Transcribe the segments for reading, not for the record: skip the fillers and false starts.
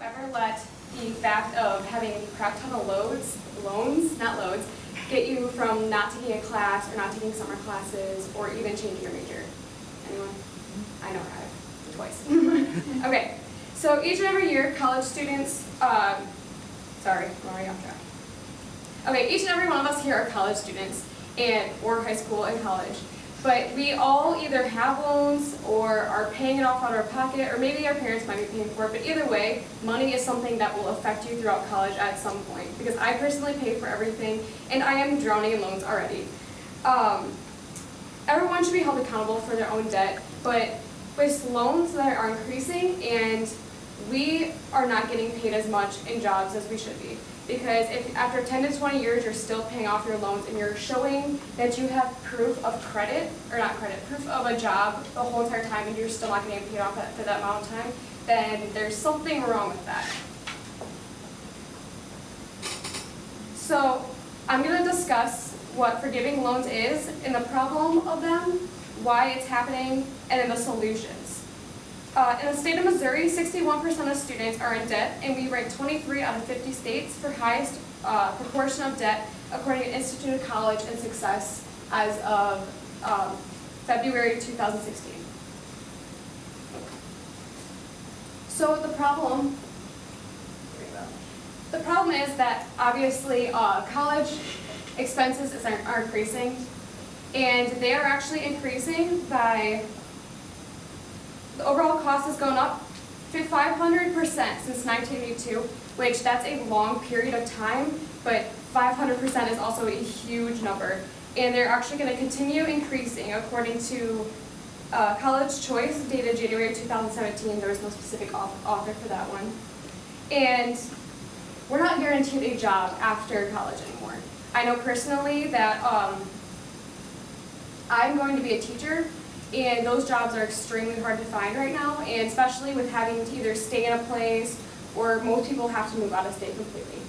Ever let the fact of having a crap ton of loans, get you from not taking a class or not taking summer classes or even changing your major? Anyone? I know I have, twice. Okay, so each and every year, college students, sorry, I'm already off track. Okay, each and every one of us here are college students, or high school and college. But we all either have loans or are paying it off out of our pocket, or maybe our parents might be paying for it. But either way, money is something that will affect you throughout college at some point. Because I personally pay for everything, and I am drowning in loans already. Everyone should be held accountable for their own debt, but with loans that are increasing, and we are not getting paid as much in jobs as we should be. Because if after 10 to 20 years you're still paying off your loans and you're showing that you have proof of credit, or not credit, proof of a job the whole entire time and you're still not getting paid off for that amount of time, then there's something wrong with that. So I'm going to discuss what forgiving loans is and the problem of them, why it's happening, and then the solutions. In the state of Missouri, 61% of students are in debt, and we rank 23 out of 50 states for highest proportion of debt, according to Institute of College and Success as of February 2016. So the problem is that obviously college expenses are increasing, and they are actually increasing by. The overall cost has gone up 500% since 1982, which that's a long period of time, but 500% is also a huge number. And they're actually going to continue increasing according to College Choice, dated January 2017. There was no specific author for that one. And we're not guaranteed a job after college anymore. I know personally that I'm going to be a teacher, and those jobs are extremely hard to find right now, and especially with having to either stay in a place or most people have to move out of state completely.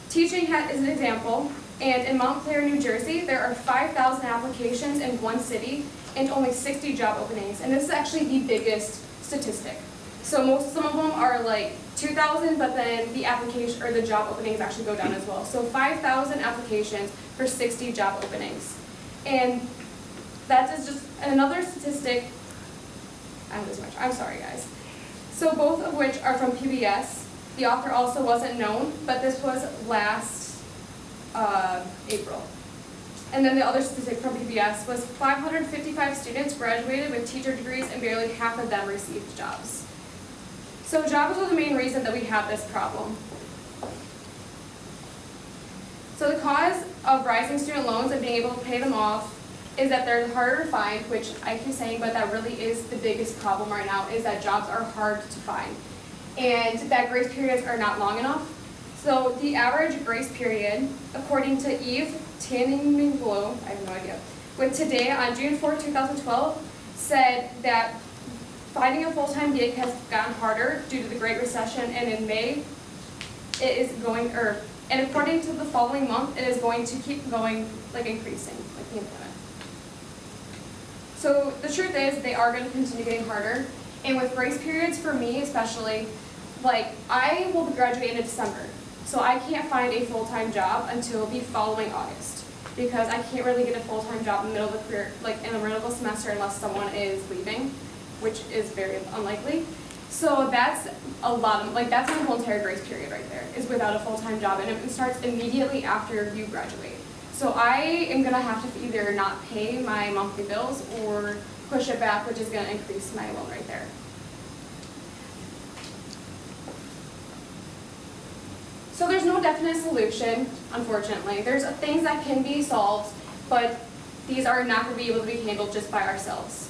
Teaching is an example, and in Montclair, New Jersey, there are 5,000 applications in one city and only 60 job openings, and this is actually the biggest statistic. So some of them are like 2,000, but then the application or the job openings actually go down as well. So 5,000 applications for 60 job openings. And that is just another statistic. I have this much. I'm sorry, guys. So both of which are from PBS. The author also wasn't known, but this was last April. And then the other statistic from PBS was 555 students graduated with teacher degrees, and barely half of them received jobs. So jobs are the main reason that we have this problem. So the cause of rising student loans and being able to pay them off is that they're harder to find, which I keep saying, but that really is the biggest problem right now, is that jobs are hard to find. And that grace periods are not long enough. So the average grace period, according to Eve Tanninglow, I have no idea, with Today on June 4, 2012, said that finding a full-time gig has gotten harder due to the Great Recession, and in May, it is going, and according to the following month, it is going to keep going, like increasing, like the employment. So the truth is, they are going to continue getting harder. And with grace periods, for me especially, like I will graduate in December. So I can't find a full-time job until the following August, because I can't really get a full-time job in the middle of a career, like in the middle of a semester, unless someone is leaving, which is very unlikely. So that's a lot of, that's my whole entire grace period right there, is without a full-time job, and it starts immediately after you graduate. So I am going to have to either not pay my monthly bills or push it back, which is going to increase my loan right there. So there's no definite solution, unfortunately. There's things that can be solved, but these are not going to be able to be handled just by ourselves.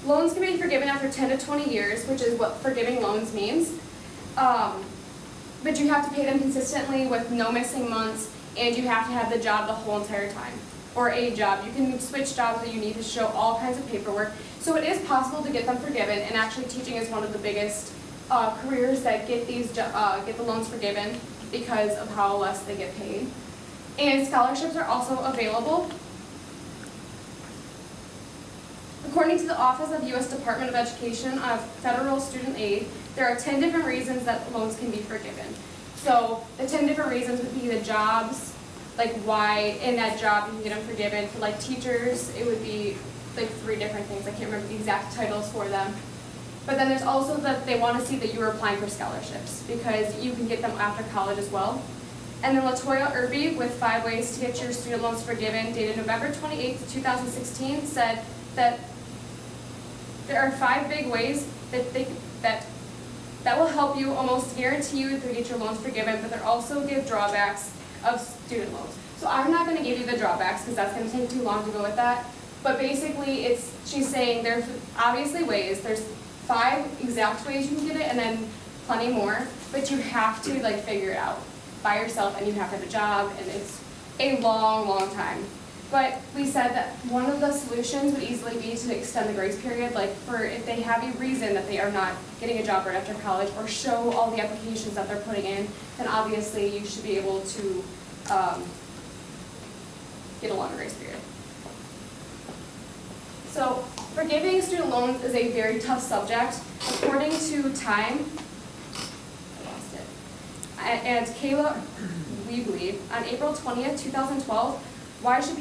Loans can be forgiven after 10 to 20 years, which is what forgiving loans means. But you have to pay them consistently with no missing months, and you have to have the job the whole entire time, or a job. You can switch jobs that you need to show all kinds of paperwork. So it is possible to get them forgiven, and actually teaching is one of the biggest careers that get the loans forgiven because of how less they get paid. And scholarships are also available. According to the Office of U.S. Department of Education of Federal Student Aid, there are 10 different reasons that loans can be forgiven. So the 10 different reasons would be the jobs, like why in that job you can get them forgiven. For like teachers, it would be like 3 different things. I can't remember the exact titles for them. But then there's also that they want to see that you are applying for scholarships because you can get them after college as well. And then Latoya Irby with 5 ways to get your student loans forgiven, dated November 28th, 2016, said that there are 5 big ways that will help you, almost guarantee you to get your loans forgiven, but they also give drawbacks of student loans. So I'm not going to give you the drawbacks because that's going to take too long to go with that. But basically, she's saying there's obviously ways. There's 5 exact ways you can get it, and then plenty more. But you have to like figure it out by yourself, and you have to have a job, and it's a long, long time. But we said that one of the solutions would easily be to extend the grace period, like for if they have a reason that they are not getting a job right after college, or show all the applications that they're putting in, then obviously you should be able to get a longer grace period. So forgiving student loans is a very tough subject. According to Time, I lost it, and Kayla, we believe, on April 20th, 2012, why should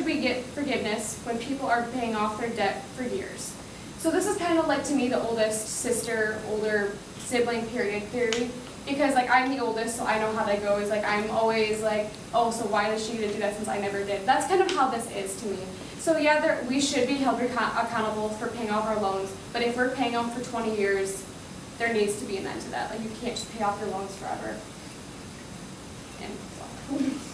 we get forgiveness when people are paying off their debt for years? So this is kind of like, to me, the oldest sister, older sibling period theory, because like I'm the oldest, so I know how that goes. Like I'm always like, oh, so why does she get to do that since I never did? That's kind of how this is to me. So yeah, we should be held accountable for paying off our loans, but if we're paying them for 20 years, there needs to be an end to that. Like you can't just pay off your loans forever. And so.